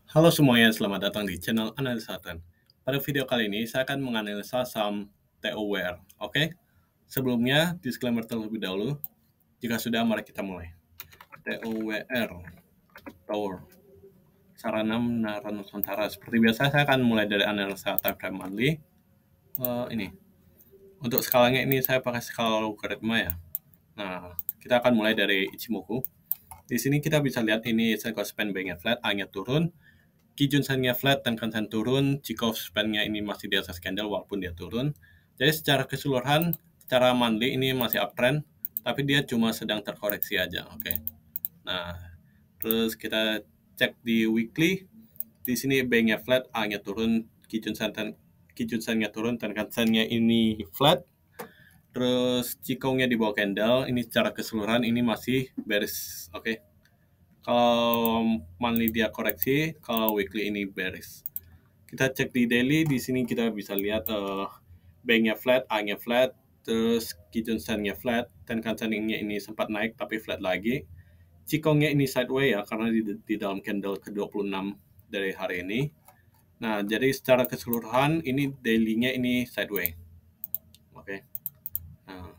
Halo semuanya, selamat datang di channel Analisa Trend. Pada video kali ini, saya akan menganalisa saham TOWR. Oke, sebelumnya disclaimer terlebih dahulu. Jika sudah, mari kita mulai. TOWR, Tower, Sarana Menara Nusantara. Seperti biasa, saya akan mulai dari analisa time frame monthly. Ini, untuk skalanya ini saya pakai skala logaritma ya. Nah, kita akan mulai dari Ichimoku. Di sini kita bisa lihat ini Senko span bank-nya flat, A-nya turun, Kijun Sen-nya flat, Tenkan Sen turun, Chikou span-nya ini masih di atas candle walaupun dia turun. Jadi secara keseluruhan, secara monthly ini masih uptrend, tapi dia cuma sedang terkoreksi aja, oke. Nah, terus kita cek di weekly, di sini bank-nya flat, A-nya turun, Kijun Sen-nya turun, Tenkan Sen-nya ini flat, terus Chikou-nya di bawah candle, ini secara keseluruhan ini masih bearish, oke. Kalau monthly dia koreksi, kalau weekly ini bearish. Kita cek di daily, di sini kita bisa lihat bank-nya flat, A-nya flat, terus Kijun Sen-nya flat, Tenkan Sen-nya ini sempat naik tapi flat lagi. Cikongnya ini sideways ya, karena di dalam candle ke-26 dari hari ini. Nah, jadi secara keseluruhan ini daily-nya ini sideways. Oke. Nah,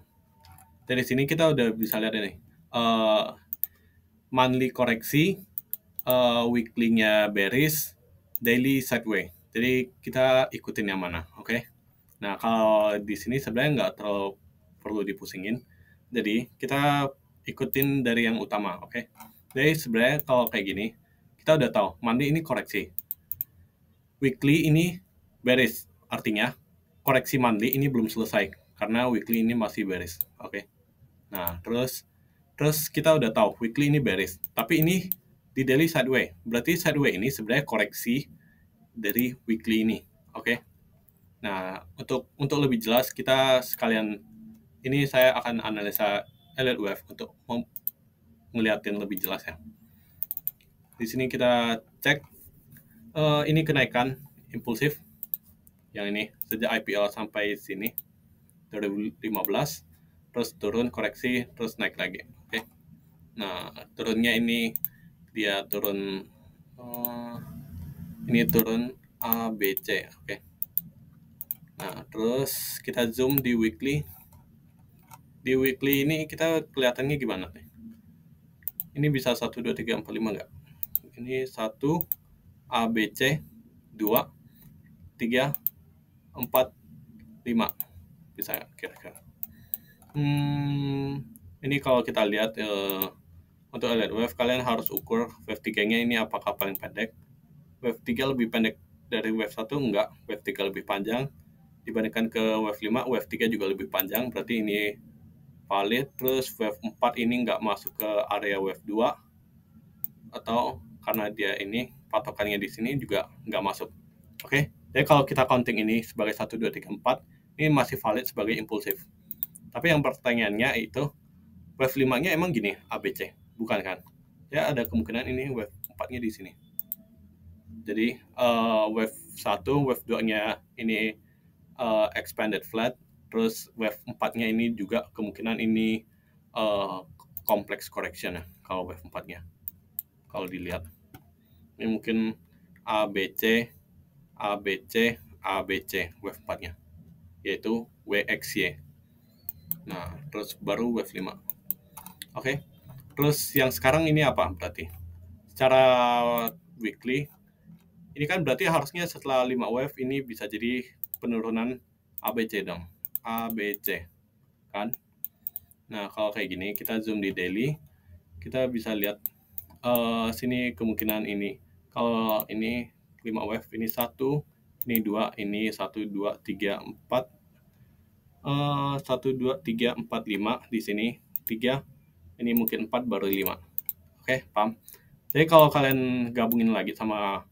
dari sini kita udah bisa lihat ini. Monthly koreksi, weekly-nya bearish, daily sideways. Jadi kita ikutin yang mana, oke? Nah, kalau di sini sebenarnya nggak terlalu perlu dipusingin. Jadi kita ikutin dari yang utama, oke? Jadi sebenarnya kalau kayak gini, kita udah tahu monthly ini koreksi, weekly ini bearish. Artinya koreksi monthly ini belum selesai karena weekly ini masih bearish, oke? Nah, terus kita udah tahu weekly ini bearish, tapi ini di daily sideways. Berarti sideways ini sebenarnya koreksi dari weekly ini, oke? Nah, untuk lebih jelas kita sekalian ini saya akan analisa Elliott Wave untuk ngeliatin lebih jelas ya. Di sini kita cek ini kenaikan impulsif yang ini sejak IPO sampai sini 2015, terus turun koreksi terus naik lagi. Oke. Nah, turunnya ini dia turun ini turun A B C, oke. Nah, terus kita zoom di weekly. Di weekly ini kita kelihatannya gimana nih? Ini bisa 1 2 3 4 5 enggak? Ini 1 A B C 2 3 4 5 bisa kira-kira. Ini kalau kita lihat untuk Elliott Wave kalian harus ukur wave 3-nya ini apakah paling pendek. Wave 3 lebih pendek dari wave 1 enggak, wave 3 lebih panjang dibandingkan ke wave 5, wave 3 juga lebih panjang, berarti ini valid. Terus wave 4 ini nggak masuk ke area wave 2 atau karena dia ini patokannya di sini juga nggak masuk. Oke, jadi kalau kita counting ini sebagai 1, 2, 3, 4, ini masih valid sebagai impulsif. Tapi yang pertanyaannya itu, wave 5-nya emang gini, ABC? Bukan kan? Ya ada kemungkinan ini wave 4-nya di sini. Jadi wave 1, wave 2-nya ini expanded flat, terus wave 4-nya ini juga kemungkinan ini complex correction ya, kalau wave 4-nya. Kalau dilihat. Ini mungkin ABC, ABC, ABC wave 4-nya, yaitu WXY. Nah, terus baru wave 5. Oke. Terus yang sekarang ini apa berarti? Secara weekly, ini kan berarti harusnya setelah 5 wave ini bisa jadi penurunan ABC dong. ABC, kan? Nah, kalau kayak gini, kita zoom di daily, kita bisa lihat sini kemungkinan ini. Kalau ini 5 wave, ini 1, ini 2, ini 1, 2, 3, 4. 1, 2, 3, 4, 5 di sini. 3, ini mungkin 4 baru 5. Oke, paham? Jadi kalau kalian gabungin lagi sama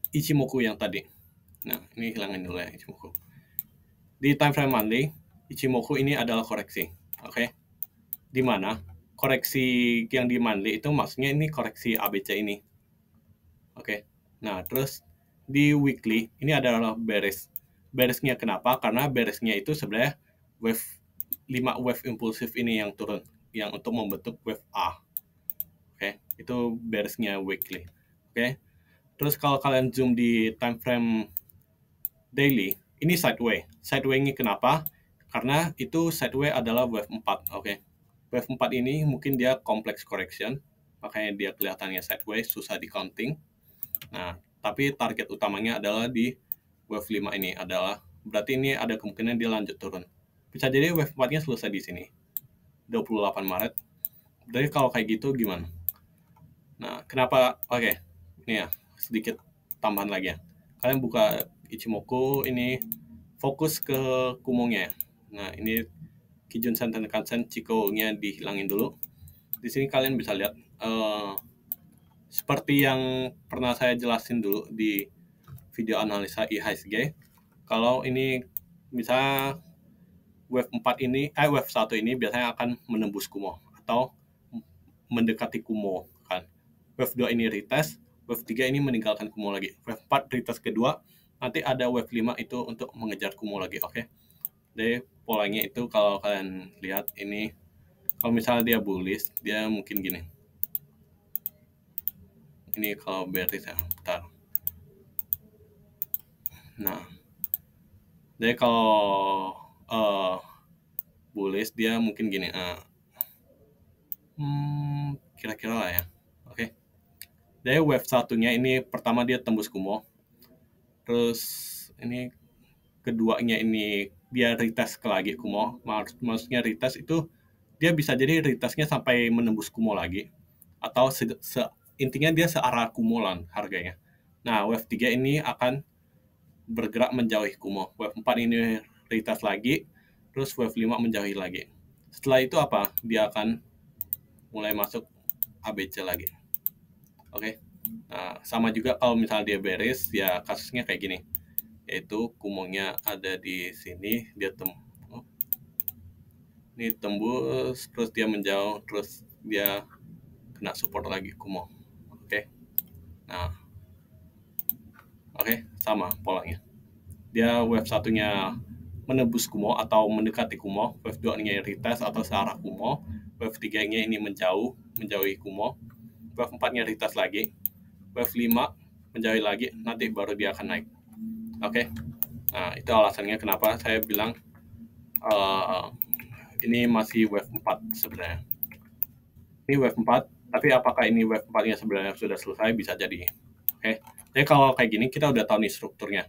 Ichimoku yang tadi. Nah, ini hilangin dulu ya Ichimoku. Di time frame monthly, Ichimoku ini adalah koreksi. Oke. Di mana koreksi yang di monthly itu maksudnya ini koreksi ABC ini. Oke. Nah, terus di weekly ini adalah bearish. Bearishnya kenapa? Karena bearishnya itu sebenarnya wave 5 wave impulsif ini yang turun, yang untuk membentuk wave A. Oke, itu bearishnya weekly. Oke. Terus kalau kalian zoom di time frame daily, ini sideway. Sideway ini kenapa? Karena itu sideway adalah wave 4, oke. Wave 4 ini mungkin dia complex correction, makanya dia kelihatannya sideway, susah di counting. Nah, tapi target utamanya adalah di wave 5 ini adalah, berarti ini ada kemungkinan dia lanjut turun. Bisa jadi wave 4-nya selesai di sini, 28 Maret. Berarti kalau kayak gitu gimana? Nah, kenapa? Oke, ini ya, sedikit tambahan lagi ya. Kalian buka Ichimoku, ini fokus ke Kumongnya ya. Nah, ini Kijun Sen Tenkan-sen, Chikou-nya dihilangin dulu. Di sini kalian bisa lihat, seperti yang pernah saya jelasin dulu di video analisa IHSG, kalau ini misalnya wave 4 ini, wave 1 ini biasanya akan menembus Kumo atau mendekati Kumo kan. Wave 2 ini retest, wave 3 ini meninggalkan Kumo lagi. Wave 4 retest kedua, nanti ada wave 5 itu untuk mengejar Kumo lagi, oke. Jadi polanya itu kalau kalian lihat ini, kalau misalnya dia bullish, dia mungkin gini. Ini kalau bearish ya, bentar. Nah, jadi kalau bullish dia mungkin gini, kira-kira lah ya, oke. Jadi wave satunya ini pertama dia tembus Kumo, terus ini keduanya ini dia retest ke lagi Kumo, maksudnya retest itu dia bisa jadi retestnya sampai menembus Kumo lagi, atau intinya dia searah Kumolan harganya. Nah, wave 3 ini akan bergerak menjauhi Kumo. Wave 4 ini retest lagi, terus wave 5 menjauhi lagi. Setelah itu apa? Dia akan mulai masuk ABC lagi. Oke. Nah, sama juga kalau misalnya dia bearish, ya kasusnya kayak gini. Yaitu Kumonya ada di sini, dia ini tembus, terus dia menjauh, terus dia kena support lagi Kumo. Oke. Nah, oke, sama polanya. Dia wave satunya menembus Kumo atau mendekati Kumo, wave 2-nya retest atau searah Kumo, wave 3-nya ini menjauhi Kumo, wave 4-nya retest lagi, wave 5 menjauhi lagi, nanti baru dia akan naik. Oke. Nah, itu alasannya kenapa saya bilang ini masih wave 4 sebenarnya. Ini wave 4, tapi apakah ini wave 4-nya sebenarnya sudah selesai? Bisa jadi. Oke. Jadi kalau kayak gini kita udah tahu nih strukturnya.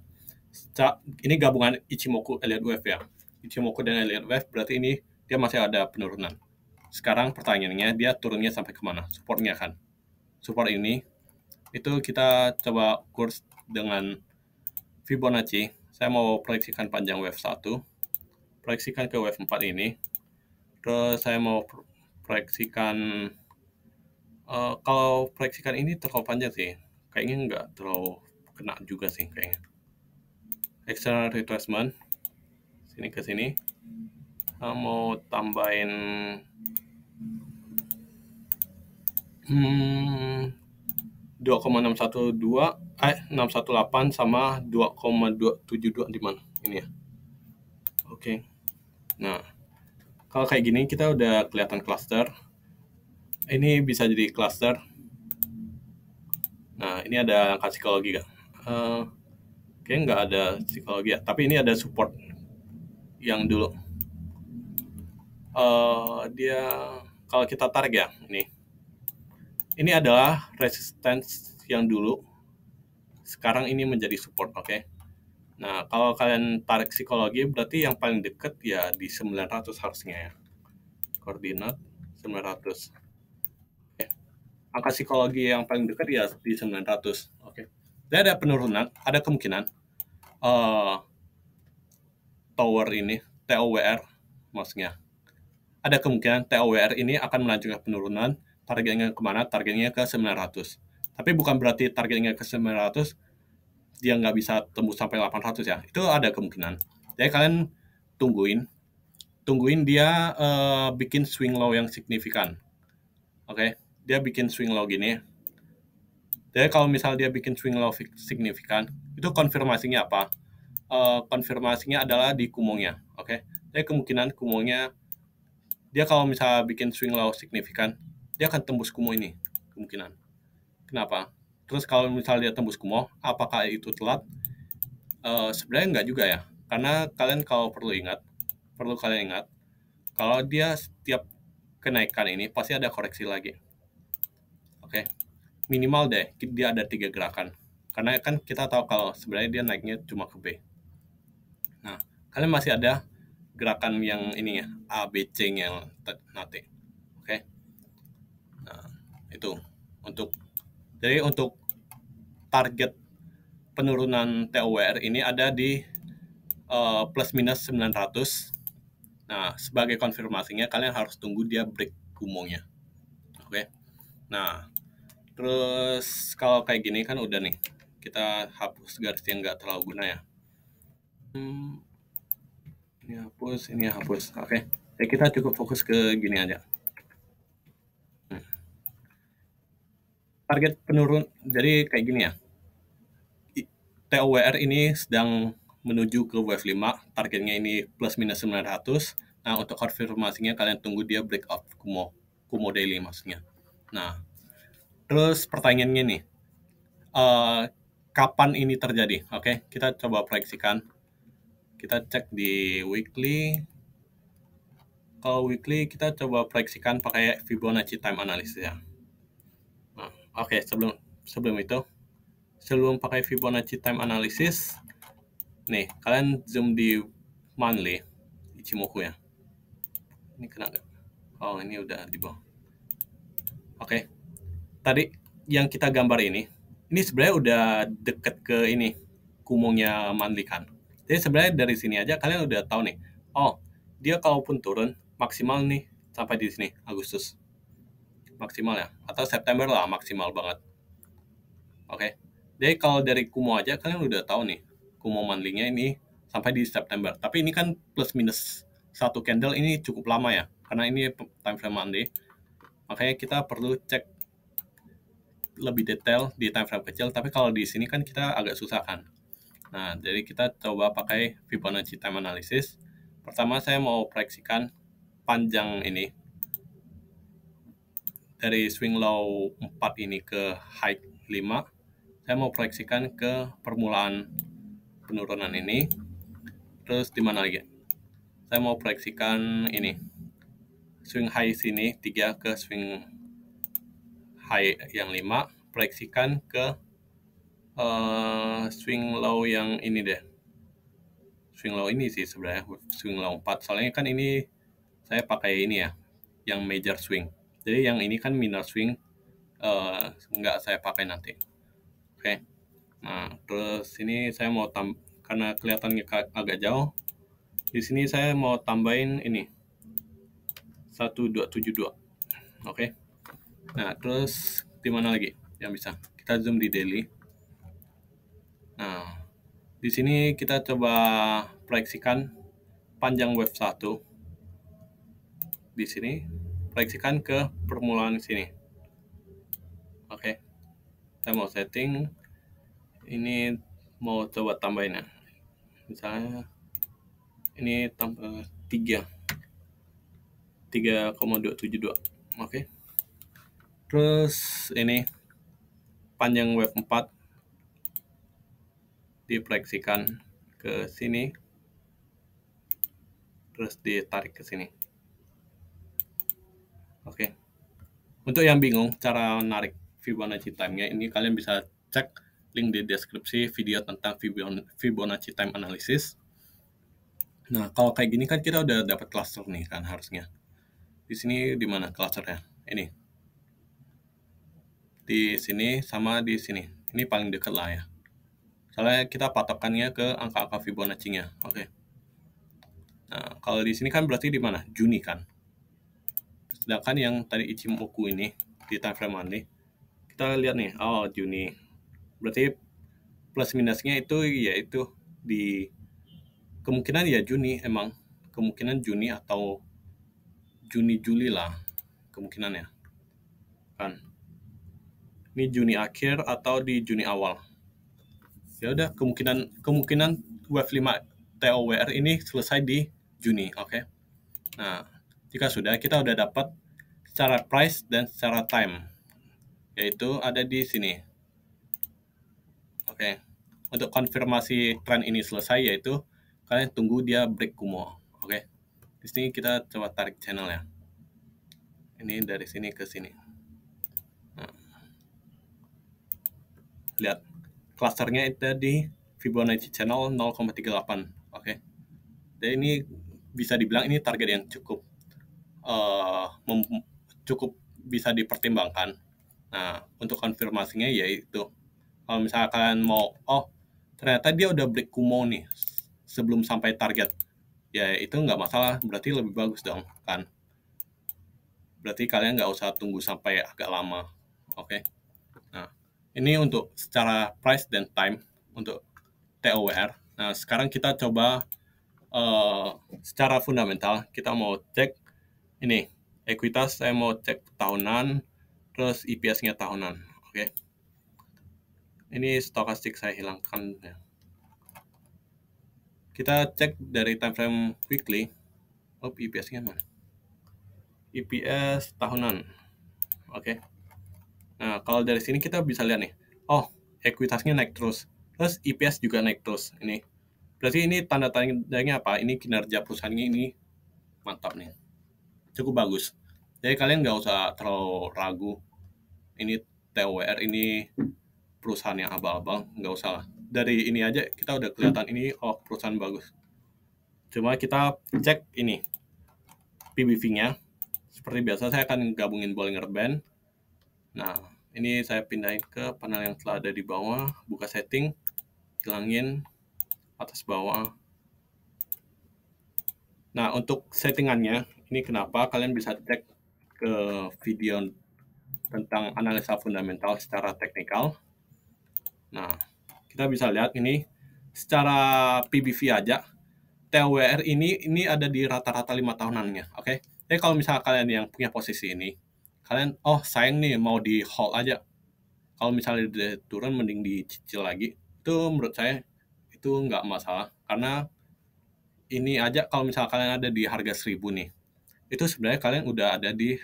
Ini gabungan Ichimoku Elliott Wave ya. Ichimoku dan Elliott Wave berarti ini dia masih ada penurunan. Sekarang pertanyaannya dia turunnya sampai kemana? Supportnya kan. Support ini itu kita coba kurs dengan Fibonacci. Saya mau proyeksikan panjang wave 1, proyeksikan ke wave 4 ini. Terus saya mau proyeksikan, kalau proyeksikan ini terlalu panjang sih. Kayaknya nggak terlalu kena juga sih kayaknya. External retracement, sini ke sini. Saya mau tambahin 618 sama 2,272 di mana ini ya. Oke. Nah, kalau kayak gini kita udah kelihatan cluster. Ini bisa jadi cluster. Nah, ini ada angka psikologi kan? Kayaknya nggak ada psikologi ya, tapi ini ada support yang dulu. Dia kalau kita tarik ya, ini adalah resistance yang dulu. Sekarang ini menjadi support, oke? Nah, kalau kalian tarik psikologi, berarti yang paling dekat ya di 900 harusnya ya. Koordinat 900. Oke. Angka psikologi yang paling dekat ya di 900. Oke. Dan ada penurunan, ada kemungkinan tower ini, TOWR maksudnya. Ada kemungkinan TOWR ini akan melanjutkan penurunan, targetnya kemana? Targetnya ke 900. Tapi bukan berarti targetnya ke 900, dia nggak bisa tembus sampai 800 ya. Itu ada kemungkinan. Jadi kalian tungguin dia bikin swing low yang signifikan. Oke, dia bikin swing low gini. Jadi kalau misal dia bikin swing low signifikan, itu konfirmasinya apa? Konfirmasinya adalah di Kumongnya. Oke, jadi kemungkinan Kumongnya, dia kalau misal bikin swing low signifikan, dia akan tembus Kumo ini. Kemungkinan. Kenapa? Terus kalau misalnya dia tembus Kumo, apakah itu telat? Sebenarnya enggak juga ya, karena kalian kalau perlu kalian ingat, kalau dia setiap kenaikan ini pasti ada koreksi lagi. Oke, minimal deh dia ada 3 gerakan. Karena kan kita tahu kalau sebenarnya dia naiknya cuma ke B. Nah, kalian masih ada gerakan yang ini ya, A, B, C-nya nanti. Oke. Nah, itu untuk untuk target penurunan TOWR ini ada di plus minus 900. Nah, sebagai konfirmasinya kalian harus tunggu dia break Kumonya. Oke. Nah, terus kalau kayak gini kan udah nih. Kita hapus garis yang nggak terlalu guna ya. Ini hapus. Oke. Ya kita cukup fokus ke gini aja. Target penurun, jadi kayak gini ya. TOWR ini sedang menuju ke wave 5, targetnya ini plus minus 900. Nah, untuk konfirmasinya kalian tunggu dia break out Kumo daily maksudnya. Nah, terus pertanyaannya nih, kapan ini terjadi? Oke, kita coba proyeksikan. Kita cek di weekly. Kalau weekly kita coba proyeksikan pakai Fibonacci time analysis ya. Nah, oke, sebelum itu, sebelum pakai Fibonacci time analysis, nih kalian zoom di monthly Ichimoku ya. Ini kena nggak? Oh, ini udah di bawah. Oke, tadi yang kita gambar ini sebenarnya udah deket ke ini Kumonya monthly kan. Jadi sebenarnya dari sini aja kalian udah tahu nih. Oh, dia kalaupun turun maksimal nih sampai di sini Agustus. Maksimal ya, atau September lah maksimal banget. Oke. Jadi kalau dari Kumo aja kalian udah tahu nih. Kumo monthly-nya ini sampai di September. Tapi ini kan plus minus satu candle ini cukup lama ya. Karena ini time frame monthly. Makanya kita perlu cek lebih detail di time frame kecil. Tapi kalau di sini kan kita agak susah kan. Nah, jadi kita coba pakai Fibonacci time analysis. Pertama saya mau proyeksikan panjang ini dari swing low 4 ini ke high 5. Saya mau proyeksikan ke permulaan penurunan ini. Terus di mana lagi? Saya mau proyeksikan ini. Swing high sini 3 ke swing high yang 5. Proyeksikan ke swing low yang ini deh. Swing low ini sih sebenarnya, swing low 4. Soalnya kan ini saya pakai ini ya, yang major swing. Jadi yang ini kan minor swing, nggak saya pakai nanti. Oke. Nah, terus ini saya mau karena kelihatannya agak jauh. Di sini saya mau tambahin ini 1272. Oke. Nah, terus di mana lagi yang bisa? Kita zoom di daily. Nah, di sini kita coba proyeksikan panjang wave 1. Di sini proyeksikan ke permulaan sini. Oke. Saya mau setting ini, mau coba tambahin ya. Misalnya ini tambah 3,272. Oke. Terus ini panjang wave 4 diproyeksikan ke sini, terus ditarik ke sini. Oke. Untuk yang bingung cara narik Fibonacci time-nya, ini kalian bisa cek link di deskripsi video tentang Fibonacci time analysis. Nah, kalau kayak gini kan kita udah dapat cluster nih kan harusnya. Di sini di mana clusternya? Ini. Di sini sama di sini. Ini paling dekat lah ya. Soalnya kita patokannya ke angka-angka Fibonacci-nya. Oke. Nah, kalau di sini kan berarti di mana? Juni kan. Sedangkan yang tadi Ichimoku ini di time frame monthly, kita lihat nih, oh Juni. Berarti plus minusnya itu yaitu di kemungkinan ya Juni, emang kemungkinan Juni atau Juni Juli lah kemungkinannya kan. Ini Juni akhir atau di Juni awal. Ya udah, kemungkinan wave 5 TOWR ini selesai di Juni. Oke. Nah, jika sudah, kita udah dapat secara price dan secara time, yaitu ada di sini. Oke. Untuk konfirmasi tren ini selesai, yaitu kalian tunggu dia break Kumo. Oke. Di sini kita coba tarik channel ya. Ini dari sini ke sini. Nah, lihat clusternya itu di Fibonacci channel 0,38. Oke. Dan ini bisa dibilang ini target yang cukup cukup bisa dipertimbangkan. Nah, untuk konfirmasinya yaitu kalau misalnya kalian mau, ternyata dia udah break Kumo nih sebelum sampai target, ya itu nggak masalah, berarti lebih bagus dong kan. Berarti kalian nggak usah tunggu sampai agak lama. Oke. Nah, ini untuk secara price dan time untuk TOWR. Nah, sekarang kita coba secara fundamental, kita mau cek ini ekuitas, saya mau cek tahunan, terus EPS-nya tahunan. Oke. Ini stokastik saya hilangkan ya. Kita cek dari time frame weekly. EPS-nya mana? EPS tahunan. Oke. Nah, kalau dari sini kita bisa lihat nih. Ekuitasnya naik terus. Terus EPS juga naik terus. Ini. Berarti ini tanda tandanya apa? Ini kinerja perusahaannya ini mantap nih. Cukup bagus. Jadi kalian nggak usah terlalu ragu. Ini TOWR, ini perusahaan yang abal-abal. Nggak usah lah. Dari ini aja kita udah kelihatan ini perusahaan bagus. Cuma kita cek ini PBV-nya. Seperti biasa saya akan gabungin Bollinger Band. Nah, ini saya pindahin ke panel yang telah ada di bawah, buka setting, hilangin atas bawah. Nah, untuk settingannya, ini kenapa kalian bisa cek ke video tentang analisa fundamental secara teknikal. Nah, kita bisa lihat ini secara PBV aja, TOWR ini ada di rata-rata 5 tahunannya, oke? Jadi kalau misalnya kalian yang punya posisi ini, kalian, sayang nih mau di hold aja. Kalau misalnya dia turun, mending dicicil lagi. Itu menurut saya, itu nggak masalah. Karena ini aja kalau misalnya kalian ada di harga 1000 nih, itu sebenarnya kalian udah ada di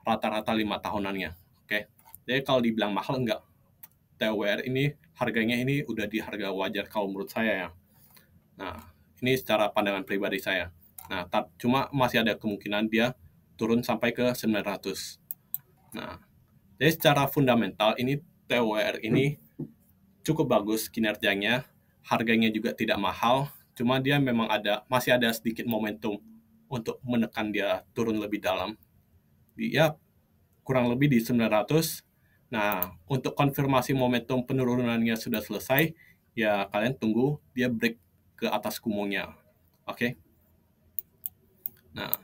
rata-rata 5 tahunannya, oke? Jadi kalau dibilang mahal, enggak. TOWR ini, harganya ini udah di harga wajar kalau menurut saya ya. Nah, ini secara pandangan pribadi saya. Nah, cuma masih ada kemungkinan dia turun sampai ke 900. Nah, jadi secara fundamental ini TOWR ini cukup bagus kinerjanya, harganya juga tidak mahal, cuma dia memang masih ada sedikit momentum untuk menekan dia turun lebih dalam. Ya, kurang lebih di 900. Nah, untuk konfirmasi momentum penurunannya sudah selesai, ya kalian tunggu dia break ke atas kumonya. Oke. Nah,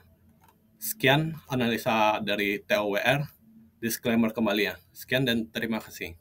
sekian analisa dari TOWR. Disclaimer kembali ya. Sekian dan terima kasih.